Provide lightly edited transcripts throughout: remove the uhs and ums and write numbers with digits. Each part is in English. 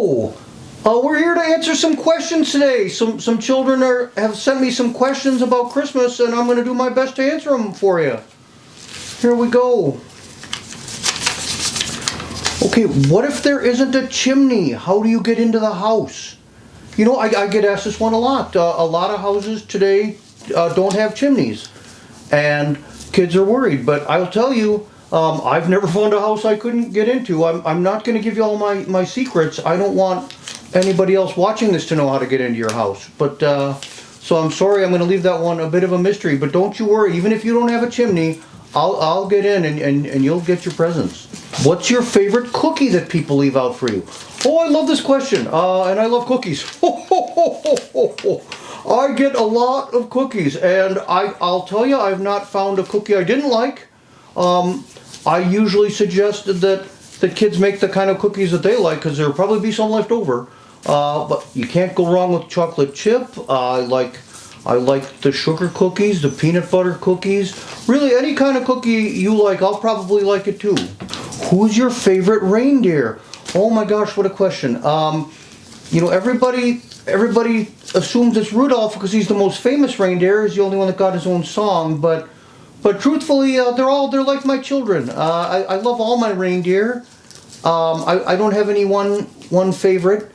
Hello! We're here to answer some questions today. Some children have sent me some questions about Christmas, and I'm going to do my best to answer them for you. Here we go. Okay, what if there isn't a chimney? How do you get into the house? You know, I get asked this one a lot. A lot of houses today don't have chimneys, and kids are worried. But I'll tell you, I've never found a house I couldn't get into. I'm not going to give you all my secrets. I don't want anybody else watching this to know how to get into your house. But so I'm sorry, I'm going to leave that one a bit of a mystery. But don't you worry, even if you don't have a chimney, I'll get in and you'll get your presents. What's your favorite cookie that people leave out for you? Oh, I love this question, and I love cookies. I get a lot of cookies, and I'll tell you, I've not found a cookie I didn't like. I usually suggest that the kids make the kind of cookies that they like, because there'll probably be some left over. But you can't go wrong with chocolate chip. I like the sugar cookies, the peanut butter cookies. Really, any kind of cookie you like, I'll probably like it too. Who's your favorite reindeer? Oh my gosh, what a question. You know, everybody assumes it's Rudolph because he's the most famous reindeer. He's the only one that got his own song. But truthfully, they're like my children. I love all my reindeer. I don't have any one favorite.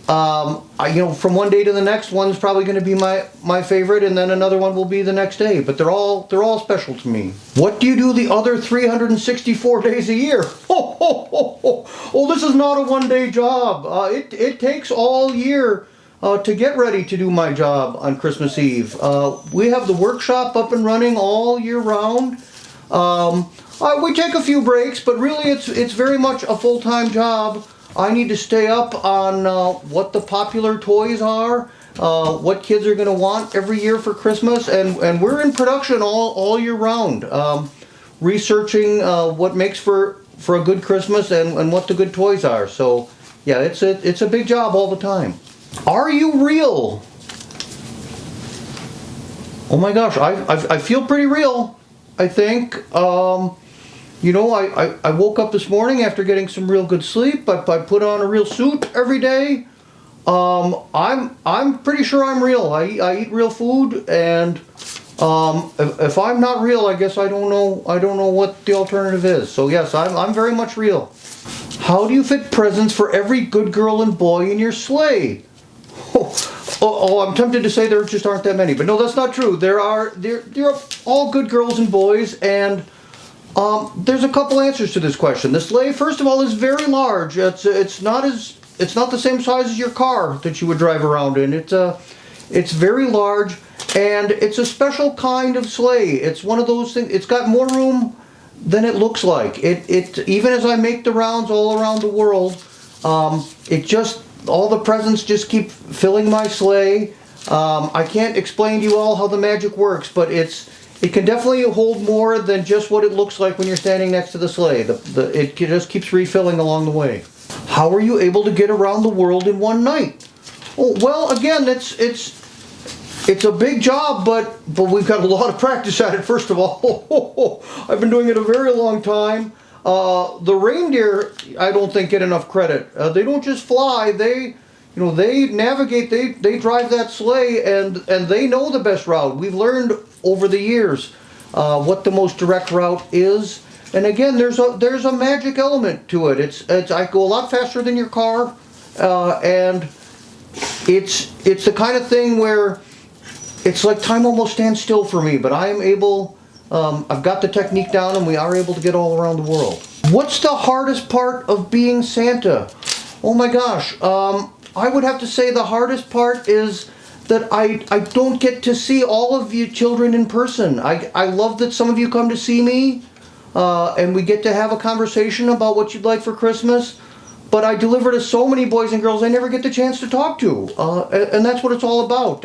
You know, from one day to the next, one's probably going to be my favorite, and then another one will be the next day. But they're all special to me. What do you do the other 364 days a year? Oh, this is not a one-day job. It takes all year to get ready to do my job on Christmas Eve. We have the workshop up and running all year round. We take a few breaks, but really it's very much a full-time job. I need to stay up on what the popular toys are, what kids are going to want every year for Christmas, and we're in production all year round, researching what makes for a good Christmas and what the good toys are. So yeah, it's a big job all the time. Are you real? Oh my gosh, I feel pretty real, I think. You know, I woke up this morning after getting some real good sleep. I put on a real suit every day. I'm pretty sure I'm real. I eat real food, and if I'm not real, I guess I don't know what the alternative is. So yes, I'm very much real. How do you fit presents for every good girl and boy in your sleigh? Oh, I'm tempted to say there just aren't that many, but no, that's not true. There are all good girls and boys, and there's a couple answers to this question. The sleigh, first of all, is very large. It's not the same size as your car that you would drive around in. It's very large, and it's a special kind of sleigh. It's one of those things. It's got more room than it looks like. It even as I make the rounds all around the world, all the presents just keep filling my sleigh. I can't explain to you all how the magic works, but it can definitely hold more than just what it looks like when you're standing next to the sleigh. It just keeps refilling along the way. How are you able to get around the world in one night? Oh, well, again, it's a big job, but we've got a lot of practice at it, first of all. I've been doing it a very long time. The reindeer, I don't think, get enough credit. They don't just fly. They navigate. They drive that sleigh, and they know the best route. We've learned over the years what the most direct route is. And again, there's a magic element to it. I go a lot faster than your car, and it's the kind of thing where it's like time almost stands still for me. But I am able. I've got the technique down, and we are able to get all around the world. What's the hardest part of being Santa? Oh my gosh. I would have to say the hardest part is that I don't get to see all of you children in person. I love that some of you come to see me, and we get to have a conversation about what you'd like for Christmas, but I deliver to so many boys and girls I never get the chance to talk to, and that's what it's all about.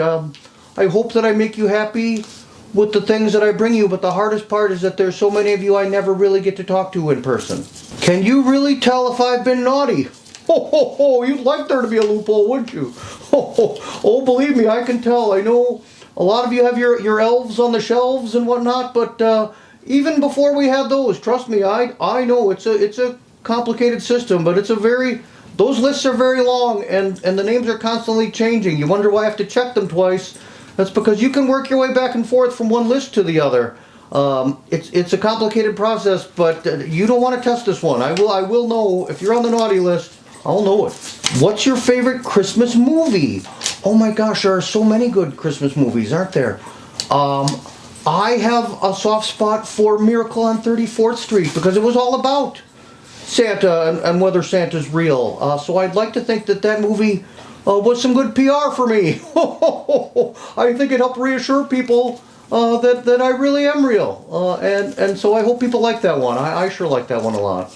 I hope that I make you happy with the things that I bring you, but the hardest part is that there's so many of you I never really get to talk to in person. Can you really tell if I've been naughty? You'd like there to be a loophole, wouldn't you? Believe me, I can tell. I know a lot of you have your elves on the shelves and whatnot, but even before we had those, trust me, I know it's a complicated system, but it's a very those lists are very long, and the names are constantly changing. You wonder why I have to check them twice. That's because you can work your way back and forth from one list to the other. It's a complicated process, but you don't want to test this one. I will know if you're on the naughty list. I'll know it. What's your favorite Christmas movie? Oh my gosh, there are so many good Christmas movies, aren't there? I have a soft spot for Miracle on 34th Street because it was all about Santa and whether Santa's real. So I'd like to think that movie was some good PR for me. I think it helped reassure people that I really am real. And so I hope people like that one. I sure like that one a lot.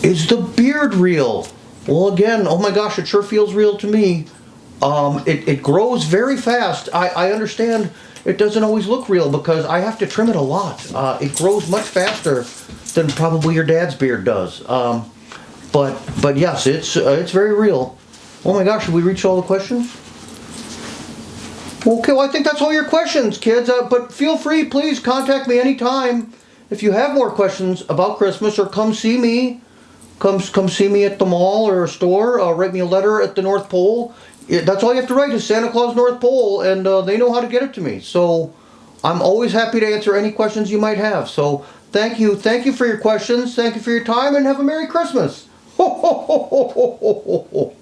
Is the beard real? Well, again, oh my gosh, it sure feels real to me. It grows very fast. I understand it doesn't always look real because I have to trim it a lot. It grows much faster than probably your dad's beard does. But yes, it's very real. Oh my gosh, have we reached all the questions? Okay, well I think that's all your questions, kids. But feel free, please contact me anytime if you have more questions about Christmas, or come see me. Come see me at the mall or a store. Write me a letter at the North Pole. That's all you have to write is Santa Claus North Pole, and they know how to get it to me. So I'm always happy to answer any questions you might have. So thank you for your questions. Thank you for your time, and have a Merry Christmas. Ho, ho, ho, ho, ho, ho, ho.